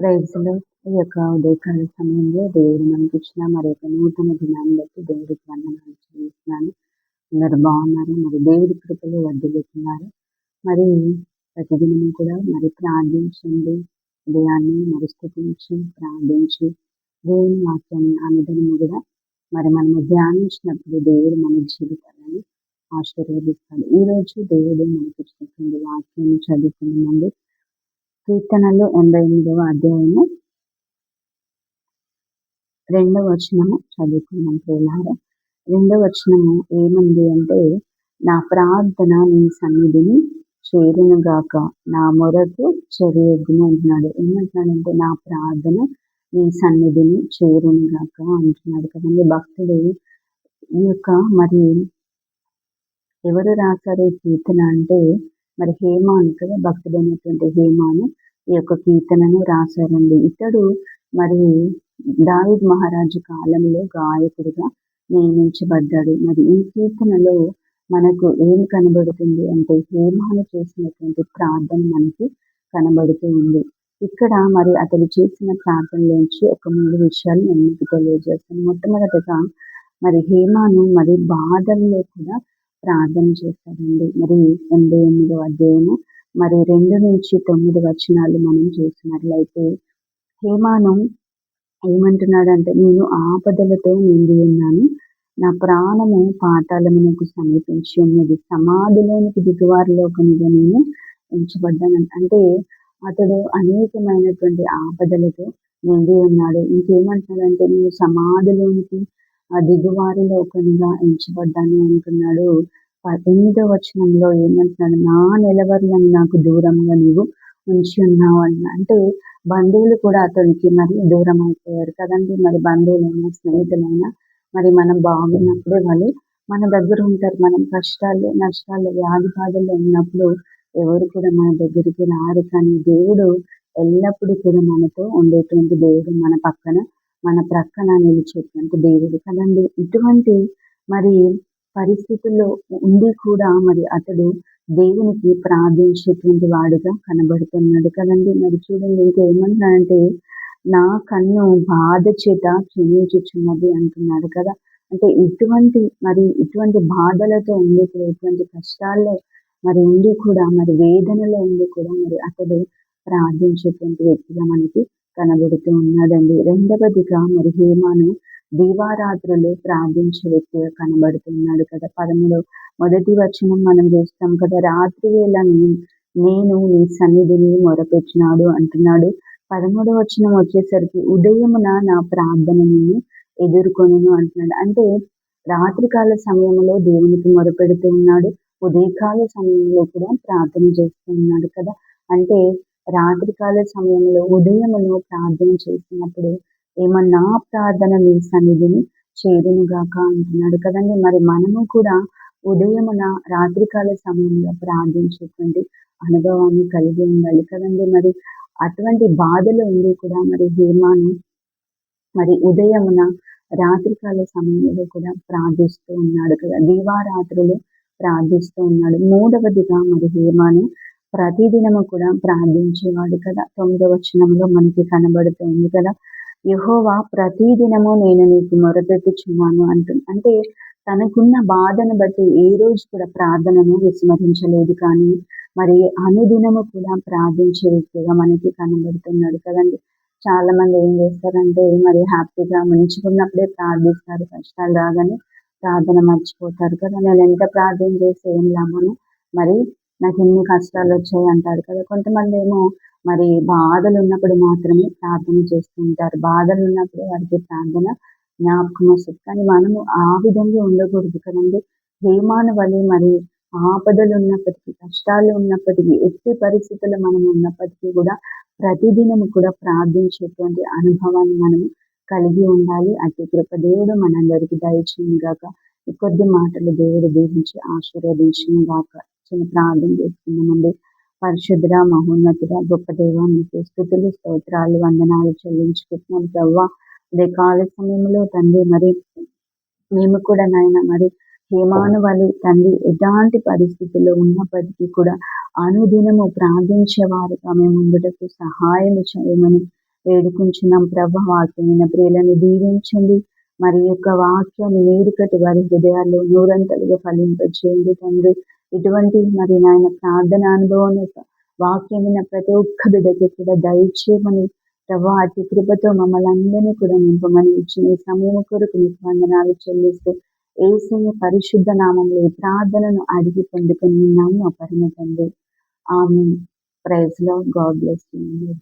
ప్రైజ్‌లో ఈ యొక్క ఉదయకాల సమయంలో దేవుడు మనకిచ్చిన మరి యొక్క నూతన దినాన్ని బట్టి దేవుడికి వందనాలు చెల్లిస్తున్నాను. అందరూ బాగున్నారు. మరి దేవుడి కృపలో వర్ధిల్లుతున్నారు. మరి ప్రతిదినం కూడా మరి ప్రార్థించండి. ఉదయాన్నే మరి స్తుతించి, ప్రార్థించి దేవుని వాక్యాన్ని అనుదినము కూడా మరి మనము ధ్యానించినప్పుడు దేవుడు మన జీవితాలను ఆశీర్వదిస్తాడు. ఈరోజు దేవుడు మనకిచ్చినటువంటి వాక్యాన్ని చదువుకున్నామండి. కీర్తనలు 88వ అధ్యాయము 2వ వచనము చదువుకున్నాం ప్రియులారా. 2వ వచనము ఏముంది అంటే, నా ప్రార్థన నీ సన్నిధిని చేరునుగాక, నా మొరకు చెవియొగ్గుము అంటున్నాడు. ఏమంటున్నాడంటే, నా ప్రార్థన నీ సన్నిధిని చేరునుగాక అంటున్నాడు కదండి. భక్తుడు ఈ యొక్క మరి ఎవరు రాశారు ఈ కీర్తన అంటే మరి హేమాను కదా, భక్తుడైనటువంటి హేమాను ఈ యొక్క కీర్తనను రాశారండి. ఇతడు మరి దావీదు మహారాజు కాలంలో గాయకుడిగా నియమించబడ్డాడు. మరి ఈ కీర్తనలో మనకు ఏం కనబడుతుంది అంటే హేమాను చేసినటువంటి ప్రార్థన మనకి కనబడుతూ ఉంది. ఇక్కడ మరి అతడు చేసిన ప్రార్థనలోంచి ఒక 3 విషయాలు నేను మీకు తెలియజేస్తాను. మొట్టమొదటిగా మరి హేమాను మరి బాధల్లో కూడా ప్రార్థన చేశాడండి. మరి 88వ అధ్యాయము మరి 2-9 వచనాలు మనం చూసినట్లయితే హేమాను ఏమంటున్నాడంటే, నేను ఆపదలతో నిండి ఉన్నాను, నా ప్రాణము పాతాళమునకు సమీపించి ఉన్నది, సమాధిలోనికి దిగువారిలోకముగా నేను ఉంచబడ్డాను. అంటే అతడు అనేకమైనటువంటి ఆపదలతో నిండి ఉన్నాడు. ఇంకేమంటున్నాడంటే, నేను సమాధిలోనికి దిగువారిలోకముగా ఎంచబడ్డాను అంటున్నాడు. 8వ వచనంలో ఏమంటున్నాడు, నా నిలవర్లను నాకు దూరంగా నీవు ఉంచి ఉన్నావు అన్న. అంటే బంధువులు కూడా అతనికి మరి దూరం అయిపోయారు కదండి. మరి బంధువులైనా స్నేహితులైనా మరి మనం బాగున్నప్పుడే వాళ్ళు మన దగ్గర ఉంటారు. మనం కష్టాలు నష్టాలు వ్యాధి బాధల్లో ఉన్నప్పుడు ఎవరు కూడా మన దగ్గరికి రారు. కానీ దేవుడు ఎల్లప్పుడూ కూడా మనతో ఉండేటువంటి దేవుడు, మన ప్రక్కన నిలిచేటువంటి దేవుడు కదండి. ఇటువంటి మరి పరిస్థితుల్లో ఉండి కూడా మరి అతడు దేవునికి ప్రార్థించేటువంటి వాడుగా కనబడుతున్నాడు కదండి. మరి చూడండి ఇంకేమన్నాడంటే, నా కన్ను బాధ చేత క్షీణించుచున్నది అంటున్నాడు కదా. అంటే ఇటువంటి బాధలతో ఉండి కూడా, ఇటువంటి కష్టాల్లో మరి ఉండి కూడా, మరి వేదనలో ఉండి కూడా మరి అతడు ప్రార్థించేటువంటి వ్యక్తిగా మనకి కనబడుతూ ఉన్నాడండి. రెండవదిగా మరి హేమాను దీవారాత్రులు ప్రార్థించే వ్యక్తిగా కనబడుతున్నాడు కదా. మొదటి వచనం మనం చూస్తాం కదా, రాత్రి వేళ నేను నీ సన్నిధిని మొరపెట్టినాడు అంటున్నాడు. 13వ వచనం వచ్చేసరికి ఉదయమున నా ప్రార్థన నిన్ను ఎదుర్కొనును అంటున్నాడు. అంటే రాత్రికాల సమయంలో దేవునికి మొరపెడుతూ ఉన్నాడు, ఉదయకాల సమయంలో కూడా ప్రార్థన చేస్తూ ఉన్నాడు కదా. అంటే రాత్రికాల సమయంలో ఉదయమును ప్రార్థన చేసినప్పుడు ఏమన్నా ప్రార్థన నీ సన్నిధిని చేరునుగాక అంటున్నాడు కదండి. మరి మనము కూడా ఉదయమున రాత్రికాల సమయంలో ప్రార్థించేటువంటి అనుభవాన్ని కలిగి ఉండాలి కదండి. మరి అటువంటి బాధలు ఉండి కూడా మరి హేమాను మరి ఉదయమున రాత్రికాల సమయంలో కూడా ప్రార్థిస్తూ ఉన్నాడు కదా. దీవారాత్రులు ప్రార్థిస్తూ ఉన్నాడు. మూడవదిగా మరి హేమాను ప్రతిదినము కూడా ప్రార్థించేవాడు కదా. 9వ వచనంలో మనకి కనబడుతుంది కదా, యెహోవా ప్రతిదినము నేను నీకు మొరపెట్టుచున్నాను అంటే తనకున్న బాధను బట్టి ఏ రోజు కూడా ప్రార్థనను విస్మరించలేదు. కానీ మరి అనుదినము కూడా ప్రార్థించే వ్యక్తిగా మనకి కనబడుతున్నాడు కదండి. చాలా మంది ఏం చేస్తారంటే మరి హ్యాపీగా మంచిగున్నప్పుడే ప్రార్థిస్తారు, కష్టాలు రాగానే ప్రార్థన మర్చిపోతారు కదా. నేను ఎంత ప్రార్థన చేస్తే ఏం లాభము, మరి నాకు ఎన్ని కష్టాలు వచ్చాయి అంటారు కదా. కొంతమంది ఏమో మరి బాధలు ఉన్నప్పుడు మాత్రమే ప్రార్థన చేస్తూ ఉంటారు. బాధలు ఉన్నప్పుడే వారికి ప్రార్థన జ్ఞాపకం వస్తుంది. కానీ మనము ఆ విధంగా ఉండకూడదు కదండి. హేమాను వలె మరి ఆపదలు ఉన్నప్పటికీ, కష్టాలు ఉన్నప్పటికీ, ఎట్టి పరిస్థితుల్లో మనం ఉన్నప్పటికీ కూడా ప్రతిదినము కూడా ప్రార్థించేటువంటి అనుభవాన్ని మనము కలిగి ఉండాలి. అతి కృప దేవుడు మనందరికీ దయచేయును గాక. ఈ కొద్ది మాటలు దేవుడు దీవించి ఆశీర్వదించును గాక. చిన్న ప్రార్థన చేసుకున్నామండి. పరిశుద్ధుడ, మహోన్నతుడ, గొప్ప దేవ, మీకు స్తుతులు స్తోత్రాలు వందనాలు చెల్లించుకుంటున్నాం ప్రవ్వా. అదే కాల సమయంలో తండ్రి మరి మేము కూడా నాయన మరి హేమాను వలె తండ్రి ఎలాంటి పరిస్థితుల్లో ఉన్నప్పటికీ కూడా అనుదినము ప్రార్థించేవారుగా మేము ముందుటకు సహాయం చేయమని వేడుకుంటున్నాం ప్రభా. వాక్యమైన ప్రియులను దీవించండి. మరి యొక్క వాక్యాన్ని నీరుకటి వారి హృదయాల్లో నూరంతలుగా ఫలింపచేయండి తండ్రి. ఇటువంటి మరి నాయన ప్రార్థన అనుభవం వాక్యం విన్న ప్రతి ఒక్క బిడ్డకి కూడా దయచేయమని ప్రభా, అతి కృపతో మమ్మల్ని అందరినీ కూడా నింపమని ఇచ్చిన ఈ సమయం కొరకు మీకు వందనాలు చెల్లిస్తూ యేసయ్య పరిశుద్ధ నామంలో ఈ ప్రార్థనను అడిగి పొందుకొని ఉన్నాము మా పరమ తండ్రి. Amen. Praise Lord. God bless you.